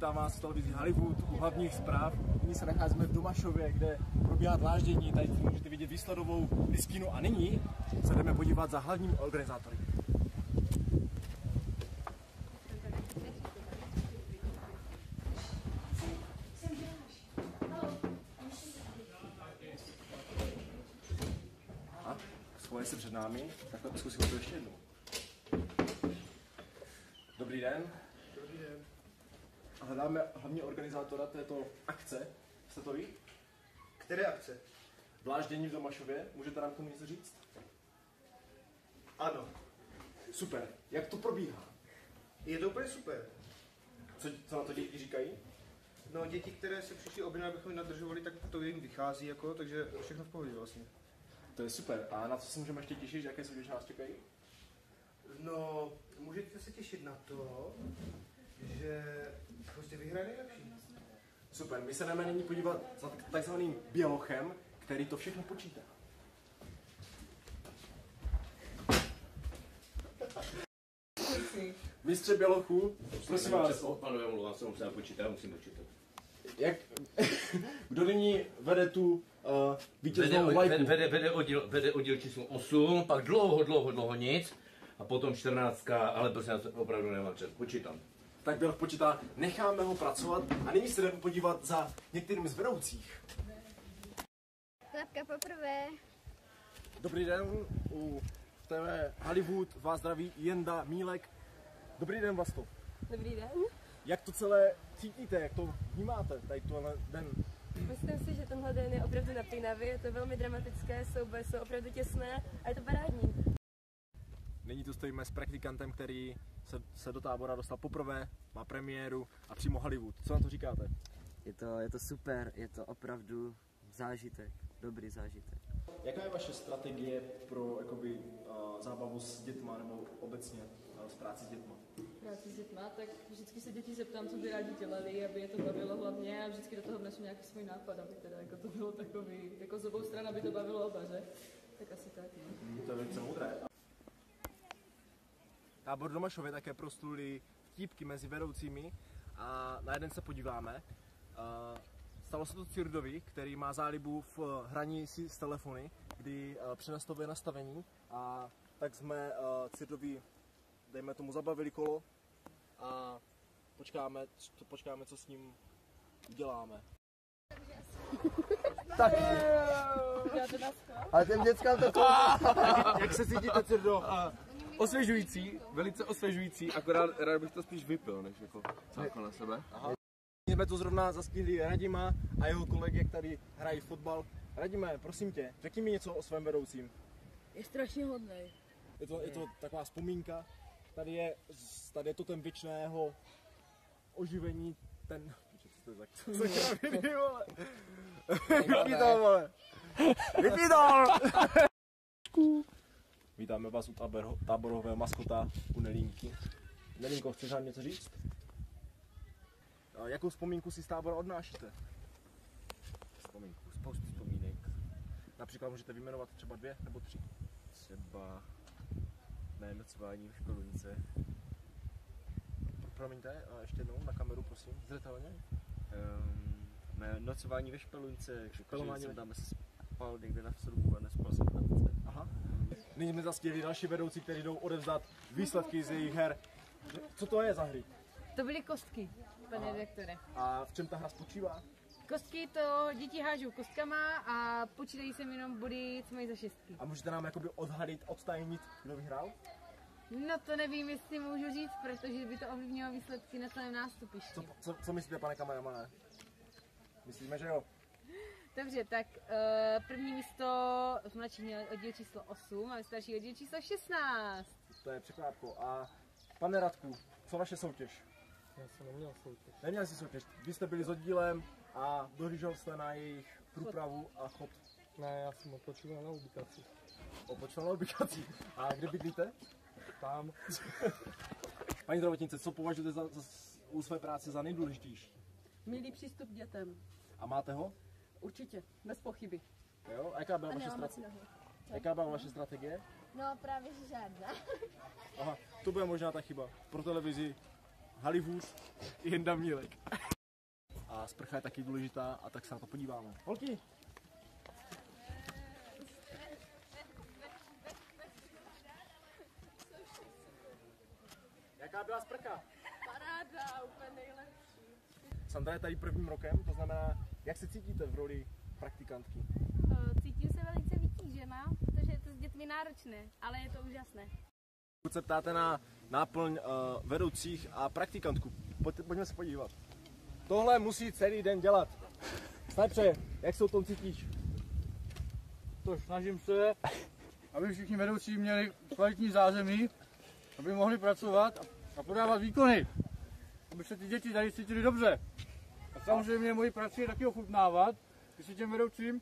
Vítám vás v televizi Hollywood u hlavních zpráv. Nyní se nacházíme v Domašově, kde probíhá dláždění. Tady můžete vidět výsledovou listinu a nyní se jdeme podívat za hlavními organizátory. A schovají se před námi, tak to zkusíme to ještě jednou. Dobrý den. Dobrý den. A hledáme hlavního organizátora této akce. Jste to ví? Které akce? Dláždění v Domašově. Můžete nám k tomu něco říct? Ano. Super. Jak to probíhá? Je to úplně super. Co na to děti říkají? No, děti, které se přišly objednat, abychom je nadržovali, tak to jim vychází, jako, takže všechno v pohodě vlastně. To je super. A na co se můžeme ještě těšit? Jaké soutěže nás čekají? No, můžete se těšit na to, že prostě vyhraje nejlepší. Super. My se jdeme nyní podívat za takzvaným bělochem, který to všechno počítá. Mistře Bělochu, prosím vás. Pánové, mluvám se, musím počítat, musím počítat. Kdo nyní vede tu vítěznou vlajku? Vede oddíl číslo 8, pak dlouho nic. A potom 14, ale prostě já opravdu nemám čas, počítám. Tak Běloch počítá, necháme ho pracovat a nyní se jdeme podívat za některými z vedoucích. Klapka poprvé. Dobrý den, u TV Hollywood vás zdraví Jenda Mílek. Dobrý den, Vlasto. Dobrý den. Jak to celé cítíte, jak to vnímáte, tady tohle den? Myslím si, že tenhle den je opravdu napínavý, je to velmi dramatické, souboje jsou opravdu těsné a je to parádní. Nyní tu stojíme s praktikantem, který se do tábora dostal poprvé, má premiéru a přímo Hollywood. Co na to říkáte? Je to super, je to opravdu zážitek, dobrý zážitek. Jaká je vaše strategie pro jakoby, zábavu s dětma nebo obecně s práci s dětma? Práci s dětma, tak vždycky se dětí zeptám, co by rádi dělali, aby je to bavilo hlavně a vždycky do toho vnesu nějaký svůj nápad, aby teda jako to bylo takový, jako z obou stran, aby to bavilo oba, že? Tak asi tak, no. To je velice moudré. Tábor Domašově také proslulý vtípky mezi vedoucími a na jeden se podíváme. Stalo se to Cirdovi, který má zálibu v hraní si s telefony, kdy přenastavuje nastavení a tak jsme Cirdovi, dejme tomu, zabavili kolo a počkáme, co s ním uděláme. Tak. Ale těm dětskám to... Jak se cítíte, Cirdo? Osvěžující, velice osvěžující, akorát rád bych to spíš vypil, než jako celko na sebe. Aha. Jsme tu zrovna zastihli Radima a jeho kolegy, jak tady hrají fotbal. Radime, prosím tě, řekni mi něco o svém vedoucím. Je strašně hodnej. Je to taková vzpomínka. Tady je to ten věčného oživení, ten... Vypí to, vole! Vypí to! Vítáme vás u táborového maskota, u Nelínky. Nelínko, chceš nám něco říct? Jakou vzpomínku si z tábora odnášíte? Spoustu vzpomínek. Například můžete vyjmenovat třeba 2 nebo 3. Třeba mé nocování ve školunice. Promiňte, a ještě jednou na kameru, prosím, zřetelně. Mé nocování ve školunice, Špelování jsem tam spal někde na srubu a nespal jsem na tce. Aha. Nyní jsme zastihli další vedoucí, kteří jdou odevzdat výsledky z jejich her. Co to je za hry? To byly kostky, pane redaktore. A v čem ta hra spočívá? Kostky to děti hážou kostkama a počítají se jenom body, co mají za 6. A můžete nám jakoby odhalit, odtajnit, kdo vyhrál? No to nevím, jestli můžu říct, protože by to ovlivnilo výsledky na celém nástupišti. Co myslíte, pane kameramane? Myslíme, že jo? Dobře, tak první místo v mladších měl oddíl číslo 8 a starší oddíl číslo 16. To je překvápko. A pane Radku, co vaše soutěž? Já jsem neměl soutěž. Neměl jsi soutěž. Vy jste byli s oddílem a dohlížel jste na jejich průpravu a chod. Ne, já jsem odpočíval na ubikaci. Odpočíval na ubikaci. A kde bydlíte? Tam. Paní zdravotnice, co považujete u své práce za nejdůležitější? Milý přístup k dětem. A máte ho? Určitě, bez pochyby. Jo? A jaká byla vaše strategie? No právě že žádná. Aha, to bude možná ta chyba. Pro televizi Hollywood, Jenda Mílek. A sprcha je taky důležitá a tak se na to podíváme. Holky! Jaká byla sprcha? Paráda, úplně nejlepší. Sandra je tady prvním rokem, to znamená, jak se cítíte v roli praktikantky? Cítím se velice vytížená, protože je to s dětmi náročné, ale je to úžasné. Pokud se ptáte na náplň vedoucích a praktikantů, pojďme se podívat. Tohle musí celý den dělat. Snajpře, jak se o tom cítíš? To snažím se, aby všichni vedoucí měli kvalitní zázemí, aby mohli pracovat a podávat výkony, aby se ty děti tady cítili dobře. A samozřejmě moji práci je taky ochutnávat, když si těm vedoucím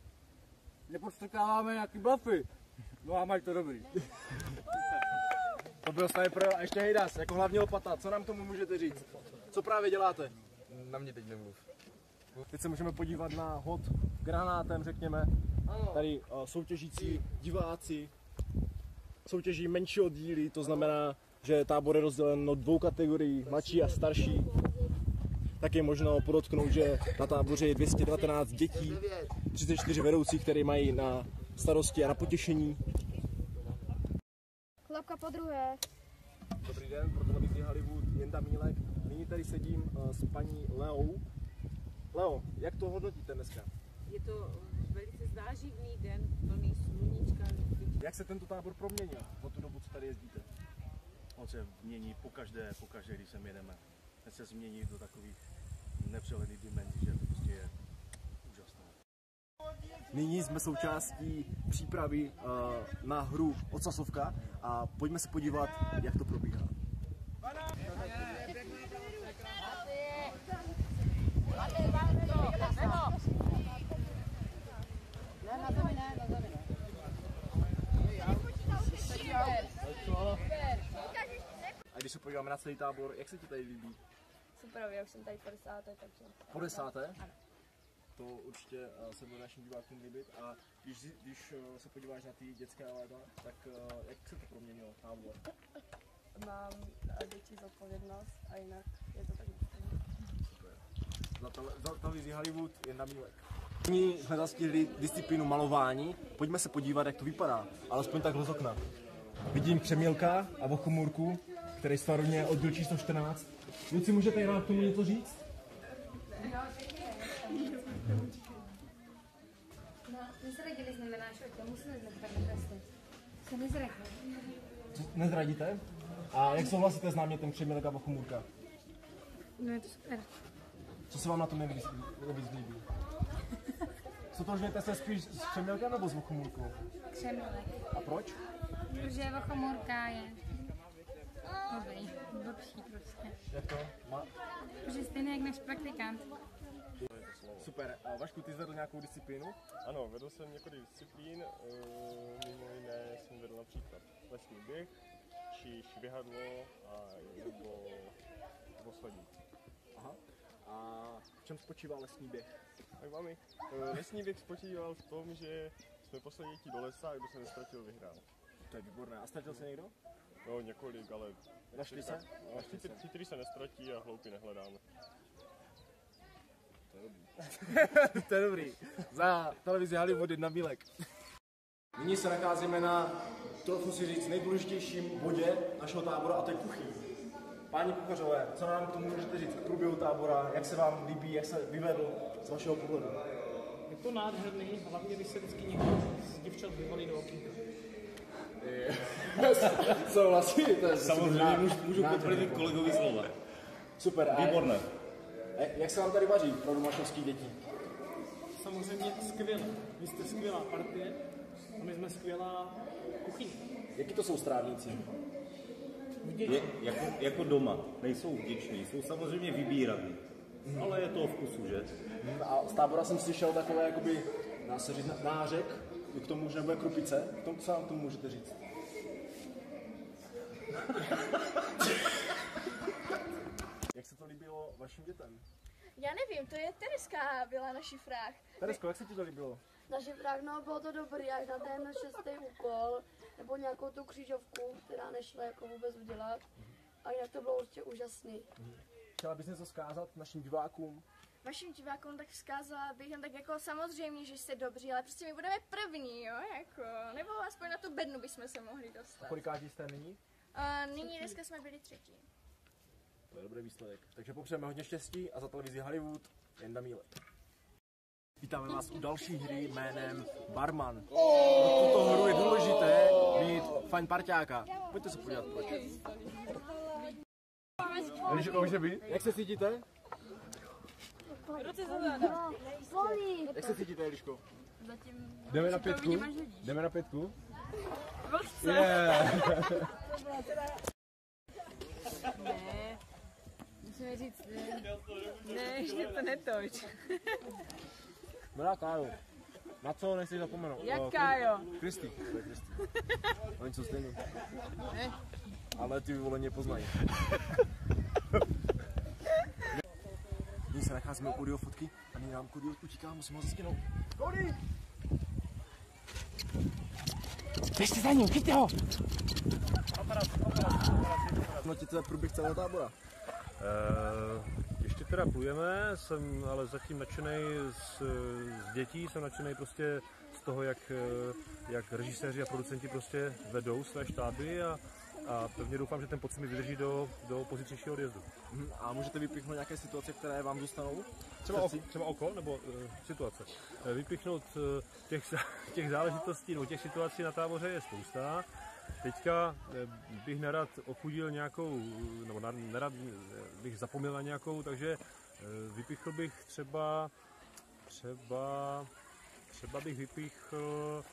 nepodstrkáváme nějaký blafy. No a mají to dobrý. To byl Sniper a ještě Hejdas, jako hlavní lopata. Co nám tomu můžete říct? Co právě děláte? Na mě teď nemluv. Teď se můžeme podívat na hod granátem, řekněme. Tady soutěžící diváci soutěží menší oddíly, to znamená, že tábor je rozdělen do 2 kategorií, mladší a starší. Tak je možno podotknout, že na táboře je 219 dětí, 34 vedoucích, které mají na starosti a na potěšení. Chlapka po druhé. Dobrý den, pro televizi Hollywood, Jenda Mílek. Nyní tady sedím s paní Leou. Leo, jak to hodnotíte dneska? Je to velice záživný den, plný sluníčka. Jak se tento tábor proměnil za tu dobu, co tady jezdíte? On se mění pokaždé, když sem jedeme. Ten se změní do takových nepřehledných dimenzí, že to prostě je úžasné. Nyní jsme součástí přípravy na hru Ocasovka a pojďme se podívat, jak to probíhá. A když se podíváme na celý tábor, jak se ti tady líbí? Super, já už jsem tady 50, takže... Po 10. To určitě se bude našim divákům líbit. A když se podíváš na ty dětské léta, tak jak se to proměnilo tábor? Mám větší zodpovědnost a jinak je to tak Super. Za televizi Hollywood Jenda Mílek. Nyní jsme zastihli disciplínu malování. Pojďme se podívat, jak to vypadá. Alespoň takhle z okna. Vidím Křemílka a Vochomůrku, který starodně oddíl číslo 14. Kluci, můžete jenom k tomu něco říct? No, nezradili jsme náš otěl, musíme nezradit. Co nezradili? Nezradíte? A jak souhlasíte s námětem Křemílka a Vochomůrka? No je to super. Co se vám na tom nejvíc líbí? Stotožňujete se spíš s Křemílkem nebo s Vochomůrkou? Křemílek. A proč? Protože Vochomůrka je dobrý, lepší prostě. Jak to? Protože stejně jak náš praktikant. Super. A Vašku, ty zvedl nějakou disciplínu? Ano, vedl jsem několik disciplín, mimo jiné jsem vedl například lesní běh, či švihadlo a nebo poslední. Aha. A v čem spočívá lesní běh? Tak mami, lesní běh spočíval v tom, že jsme poslední do lesa a kdo se nestratil, vyhrál. To je výborné. A ztratil se někdo? No několik, ale... Našli se? Chytrý se nestratí a hloupý nehledáme. To je dobrý. To je dobrý. Za televizi Hollywood Jenda Mílek. Nyní se nacházíme na, trochu si říct, nejdůležitějším bodě našeho tábora, a to je kuchyň. Páni kuchařové, co nám k tomu můžete říct k průběhu tábora, jak se vám líbí, jak se vyvedl z vašeho pohledu? Je to nádherný, hlavně když se vždycky někdo z děvčat vyvalí do okýnka. Souhlasíte? Samozřejmě můžu potvrdit kolegovi slova. Super. Výborné. Jak se vám tady vaří pro domášovský děti? Samozřejmě skvěle. Vy jste skvělá partie a my jsme skvělá kuchyně. Jaký to jsou strávníci? Jako doma. Nejsou vděční, jsou samozřejmě vybíraví. Ale je to o vkusu, že? A z tábora jsem slyšel takové, jakoby, dá se říct, nářek, k tomu, že nebude krupice. Co vám k tomu můžete říct? Jak se to líbilo vašim dětem? Já nevím, to je Tereska, byla naši frách. Teresko, jak se ti to líbilo? Naši frách, no bylo to dobrý, až na ten 6. úkol, nebo nějakou tu křížovku, která nešla jako vůbec udělat, A jinak to bylo určitě úžasný. Chtěla bys něco vzkázat našim divákům? Vašim divákům tak vzkázala bych jen tak jako samozřejmě, že jste dobří, ale prostě my budeme první, jo, jako, nebo aspoň na tu bednu bychom se mohli dostat. A kolikátí jste nyní? Nyní dneska jsme byli třetí. To je dobrý výsledek. Takže popřejeme hodně štěstí a za televizi Hollywood Jenda Mílek. Vítáme vás u další hry jménem Barman. Pro tuto hru je důležité mít fajn parťáka. Pojďte se podívat proč. Může být? Jak se cítíte? Ruce za záda. Jak se cítíte, Eliško? Zatím... Jdeme na 5? Jdeme na 5? Vlhce. Ne, musíme říct ne, ještě to netoč. Milá Kájo, na co nechci zapomenout? Jak Kájo? Kristý, to je Kristý. Ale něco stejného. Ne. Ale ty vyvoleně poznají. Nyní se nacházíme u Codyho fotky a nyní nám Cody utíká, musím ho zaskinout. Cody! Běžte za ním, chyťte ho! Hodnotíte průběh celého tábora? Ještě teda plujeme, jsem ale zatím nadšenej z dětí, jsem nadšenej prostě z toho, jak režiséři a producenti prostě vedou své štáby a pevně doufám, že ten pocit mi vydrží do pozítřejšího odjezdu. A můžete vypíchnout nějaké situace, které vám zůstanou? Třeba oko nebo situace. Vypíchnout těch záležitostí nebo těch situací na táboře je spousta. Teďka bych nerad ochudil nějakou, nebo nerad bych zapomněl na nějakou, takže vypíchl bych třeba bych vypíchl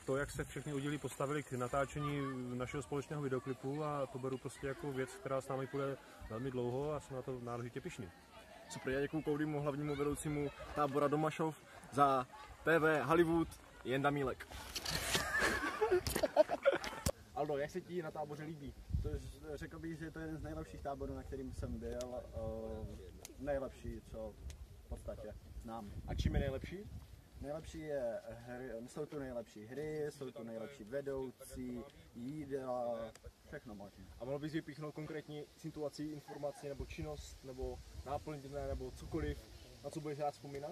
to, jak se všechny oddíly postavili k natáčení našeho společného videoklipu a to beru prostě jako věc, která s námi půjde velmi dlouho a jsem na to náležitě pyšný. Super, já děkuju Codymu, hlavnímu vedoucímu tábora Domašov, za TV Hollywood Jenda Mílek. Aldo, jak se ti na táboře líbí? Řekl bych, že to je jeden z nejlepších táborů, na kterým jsem byl. Nejlepší, co v podstatě znám. A čím je nejlepší? Nejlepší je hry, jsou tu nejlepší hry, jsou tu nejlepší vedoucí, jídla, všechno možné. A mohl bys vypíchnout konkrétní situaci, informaci nebo činnost, nebo náplň dne, nebo cokoliv, na co budeš rád vzpomínat?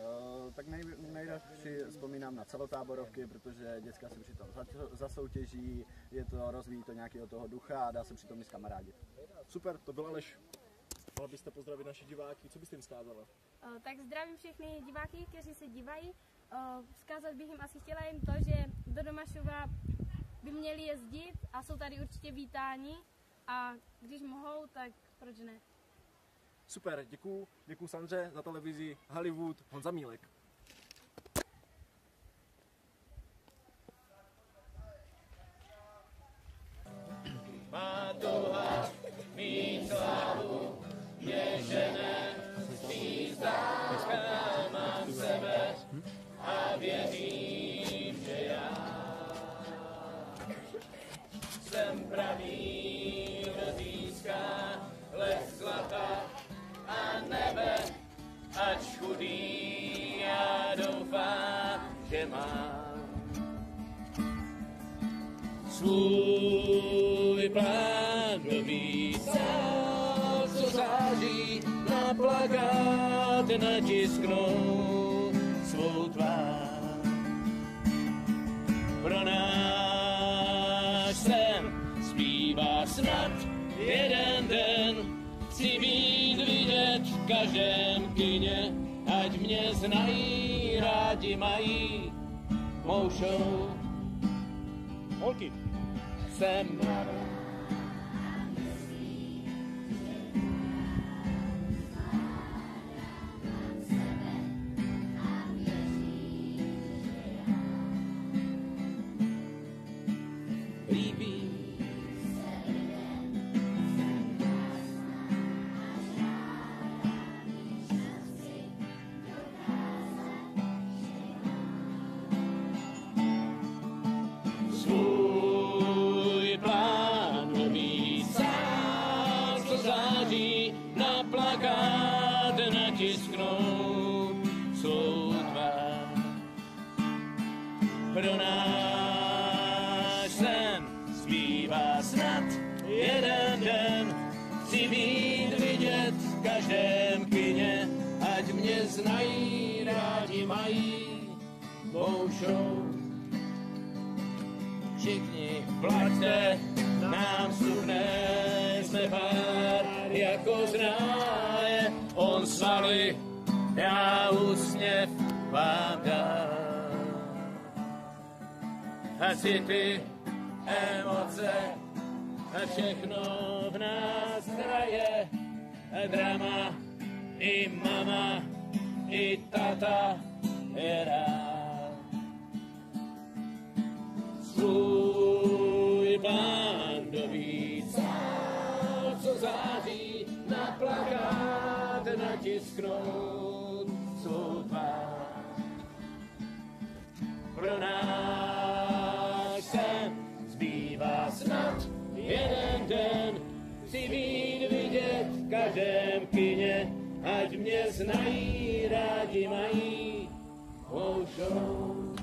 Tak nejradši vzpomínám na celotáborovky, protože děcka se přitom zasoutěží, rozvíjí to nějakého toho ducha a dá se přitom i skamarádit. Super, to byl Aleš. Mohla byste pozdravit naše diváky, co byste jim vzkázala? Tak zdravím všechny diváky, kteří se dívají. Vzkázat bych jim asi chtěla jen to, že do Domašova by měli jezdit a jsou tady určitě vítáni a když mohou, tak proč ne? Super, děkuju Sandře, za televizi Hollywood Honza Mílek. Má touha mít slávu, mě žene, pízdách mám sebe a věřím, že já jsem pravý, kdo získá les zlata a nebe, ač chudý, já doufám, že mám svůj plán nový sál, co září na plakát natisknou svou tvář. Pro náš sen zpívá snad jeden den, chci být vidět v každém kině, ať mě znají, rádi mají mou show. Holky. Jsem líbí. Svůj plán nový sál, co září na plakát natisknout svou tvář. Pro náš sen zpívá snad jeden den, každém kině, ať mě znají, rádi mají mou show. Všichni plaťte, nám vstupné, jsme pár jako znáje. On svaly, já úsměv vám dám. A city, emoce, a všechno v nás hraje. A drama, i mama, i tata je rád. Svůj plán dovíc, co září, na plakát natisknout svou tvář. Pro náš sen zbývá snad jeden den, chci být vidět v každém kině, ať mě znají, rádi mají mou show.